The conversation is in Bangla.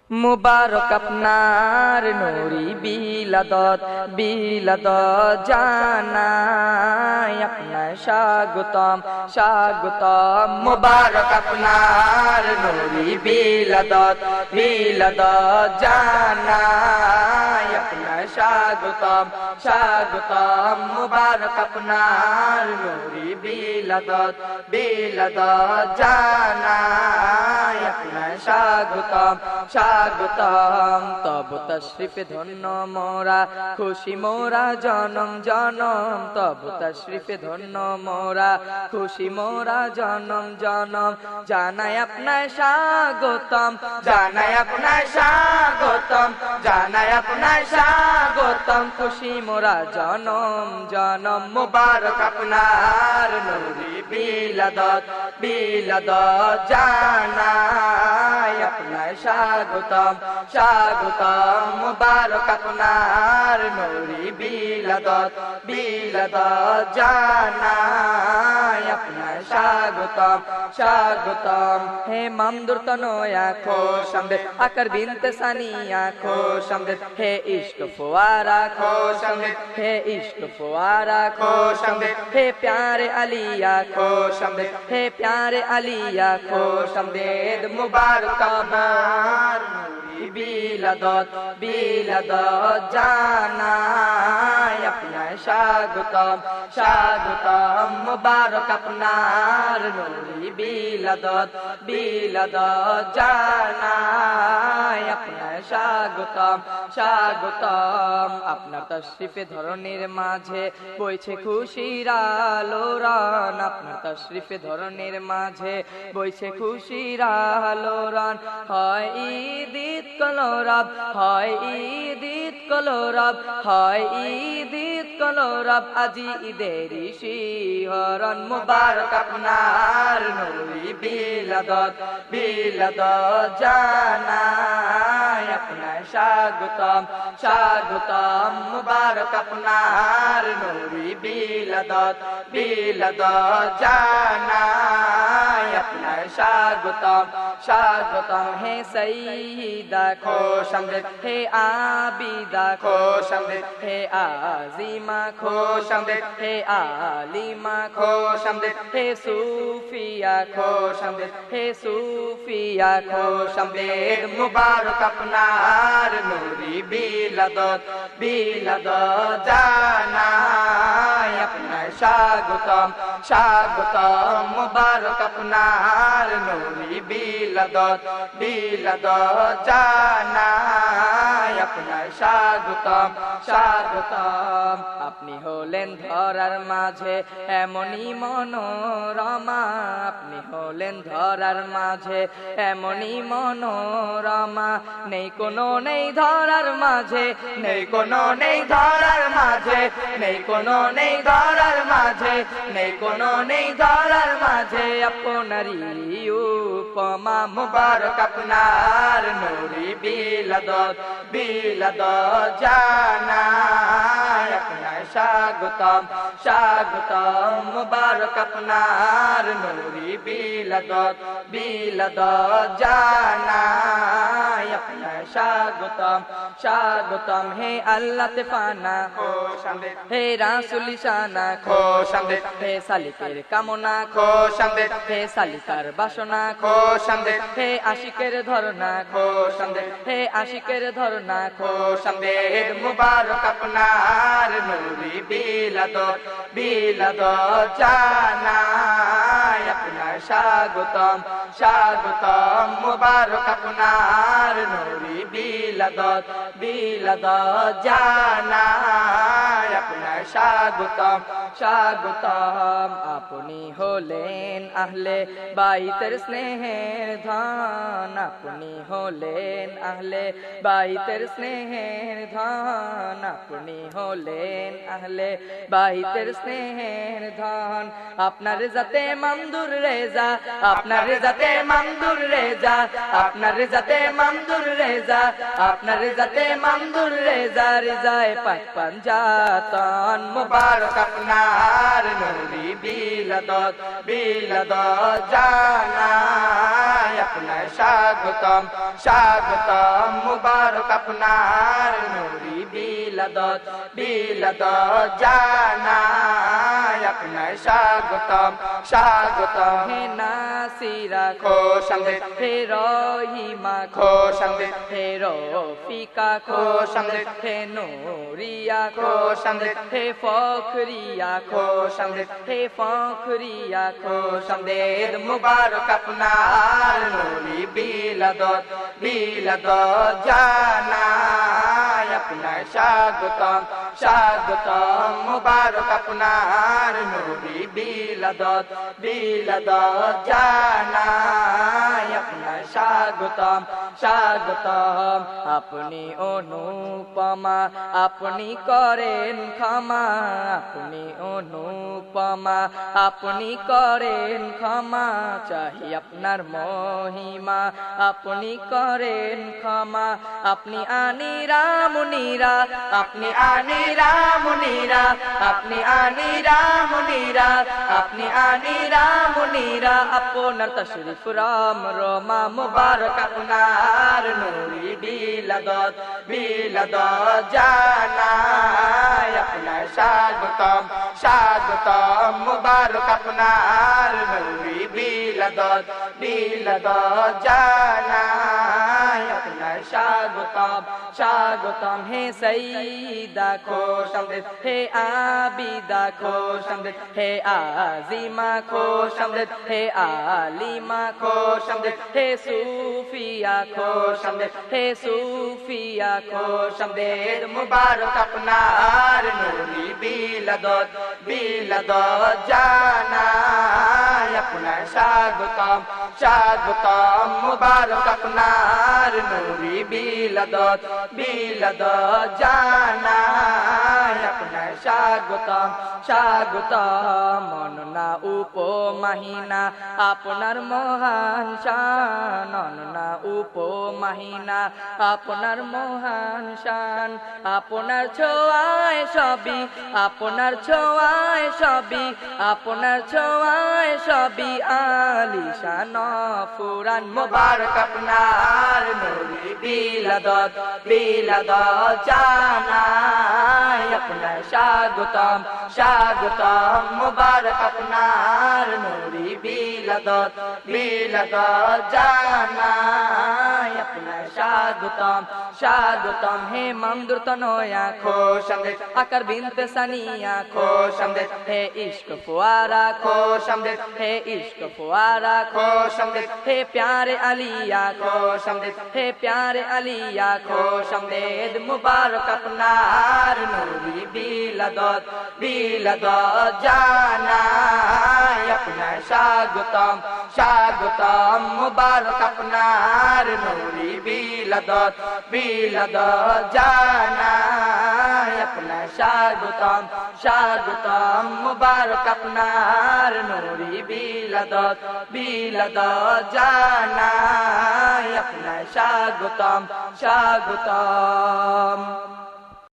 মুবারক আপনার নুরি বিলাদত জানাই আপনার স্বাগতম স্বাগতম। মুবারক আপনার নুরি বিলাদত জানাই আপনার স্বাগতম স্বাগতম। মুবারক আপনার নুরি বিলাদত জানাই আপনার স্বাগতম স্বাগতম। তব তশরিফে ধন্য মোরা খুশি মোরা জনম জনম। তব তশরিফে ধন্য মোরা খুশি মোরা জনম জনম। জানাই আপনার স্বাগতম জানাই আপনার স্বাগতম জানাই আপনার স্বাগতম। খুশি মোরা জনম জনম। মুবারক আপনার নুরি বিলাদত জানাই আপনার স্বাগতম স্বাগতম। মুবারক আপনার নুরি বিলাদত জানাই আপনার স্বাগতম স্বাগতম। হে মামদুর তনয়া খোশ আমদেদ আকার বিনতে সানিয়া খোশ আমদেদ। হে ইশক ফোয়ারা খোশ আমদেদ হে ইশক ফোয়ারা খোশ আমদেদ। হে প্यारे আলিয়া খোশ আমদেদ হে प्यारे আলিয়া খোশ আমদেদ। মুবারক আপনার নুরি বিলাদত জানাই আপনার স্বাগতম স্বাগতম। মুবারক আপনার নুরি বিলাদত জানাই আপনার স্বাগতম স্বাগতম। আপনার তশরিফে ধরনের মাঝে বইছে খুশির আলোড়ন। আপনার তশরিফে ধরনের মাঝে বইছে খুশির আলোড়ন। হয় ঈদ ঈদ কলরব হয় ঈদ ঈদ কলরব হয় ঈদ ঈদ কলরব। আজি ঈদেরই শিহরণ। মুবারক আপনার নুরি বিলাদত জানাই আপনার স্বাগতম স্বাগতম। মুবারক আপনার নুরি বিলাদত জানাই আপনার স্বাগতম স্বাগতম। হে সঈদা খোশ আমদেদ হে আবিদা খোশ আমদেদ হে আজিমা খোশ আমদেদ হে আলিমা খোশ আমদেদ। হে সুফিয়া খোশ আমদেদ হে সুফিয়া খোশ আমদেদ। মুবারক আপনার নুরি বিলাদত জানাই আপনার স্বাগতম স্বাগতম। মুবারক আপনার নুরি বিলাদত জানাই আপনার স্বাগতম স্বাগতম। আপনি হলেন ধরার মাঝে এমনই মনোরমা। আপনি হলেন ধরার মাঝে এমনই মনোরমা। নেই কোনো নেই ধরার মাঝে নেই কোনো নেই ধরার মাঝে নেই কোনো নেই ধরার মাঝে নেই কোনো নেই ধরার মাঝে। আপনারই উপমা। মুবারক আপনার নুরি বিলাদত জানাই আপনার স্বাগতম স্বাগতম। মুবারক আপনার নুরি বিলাদত জানাই আপনার স্বাগতম স্বাগতম। হে আল্লাহ তেফানা খোশ আমদেদ হে রাসূল শানা খোশ আমদেদ হে সালিকের কামনা খোশ আমদেদ হে সালিকার বাসনা খোশ আমদেদ। হে আশিকের ধরনা খোশ আমদেদ হে আশিকের ধরনা খোশ আমদেদ। মুবারক আপনার নুরি বিলাদত জানাই আপনার স্বাগতম স্বাগতম। মুবারক আপনার নুরি বিলাদত জানাই আপনার স্বাগতম স্বাগতম। আপনি হলেন আহলে বাইতের স্নেহের ধন। আপনি হলেন আহলে বাইতের স্নেহের ধন। আপনি হলেন আহলে বাইতের স্নেহের ধন। আপনার যাতে মামদুর রেজা আপনার যাতে মামদুর রেজা আপনার যাতে মামদুর রেজা আপনার যাতে মামদুর রেজা রেজায় পাক পাঞ্জাতন। মুবারক আপনার নূরি বিলাদত বিলাদত জানাই আপনার স্বাগতম স্বাগতম মুবারক আপনার নূরি বিলাদত বিলাদত জানাই আপনার স্বাগতম স্বাগতম হে নাসিরা খোশামদেদ হে রহিমা খোশামদেদ হে রফিকা খোশামদেদ হে নূরিয়া খোশামদেদ হে ফখরিয়া খোশামদেদ হে ফখরিয়া খোশামদেদ মুবারক আপনার নূরি বিলাদত বিলাদত জানাই আপনার স্বাগতম স্বাগতম মুবারক আপনার নূরি বিলাদত বিলাদত জানাই আপনার স্বাগতম স্বাগতম আপনি অনুপমা আপনি করেন ক্ষমা আপনি অনুপমা আপনি করেন ক্ষমা চাহি আপনার মহিমা আপনি করেন ক্ষমা আপনি আনিরা মুনিরা আপনি আনিরা মুনিরা আপনি আনিরা মুনিরা আপনি আনিরা মুনিরা আপনার তশরিফ রাম রমা মুবারক আপনার নূরি বিলাদত বিলাদত জানাই আপনার স্বাগতম স্বাগতম মুবারক আপনার নূরি বিলাদত বিলাদত জানাই আপনার স্বাগতম স্বাগতম হে সঈদা খোশামদেদ হে আবিদা খোশামদেদ হে আজিমা খোশামদেদ হে আলিমা খোশামদেদ হে সুফিয়া খোশামদেদ হে সুফিয়া খোশামদেদ মুবারক আপনার নূরি বিলাদত বিলাদত জানাই আপনার স্বাগতম স্বাগতম মুবারক আপনার নূরি বিলাদত বিলাদত জানাই আপনার স্বাগতম স্বাগতম অননা উপমাহিনা আপনার মহান শান অননা উপমাহিনা আপনার মহান শান আপনার ছোঁয়ায় সবই আপনার ছোঁয়ায় সবই আপনার ছোঁয়ায় সবই আলিশান ফুরান মুবারক আপনার নূরি বিলাদত বিলাদত জানাই আপনার স্বাগতম স্বাগতম মুবারক আপনার নূরি বিলাদত বিলাদত জানাই আপনার স্বাগতম স্বাগতম হে মমদুর তনয়া খোশামদেদ আকার বিনতে সানিয়া খোশামদেদ হে ইশক ফুয়ারা খোশামদেদ হে ইশক ফুয়ারা খোশামদেদ হে প্যারে আলিয়া খোশামদেদ হে প্যারে আলিয়া খোশামদেদ মুবারক আপনার নূরি বিলাদত বিলাদত জানাই আপনার স্বাগতম স্বাগতম মুবারক আপনার নূরি বিলাদত বিলাদত জানাই আপনার স্বাগতম স্বাগতম মুবারক আপনার নূরি বিলাদত বিলাদত জানাই আপনার স্বাগতম স্বাগতম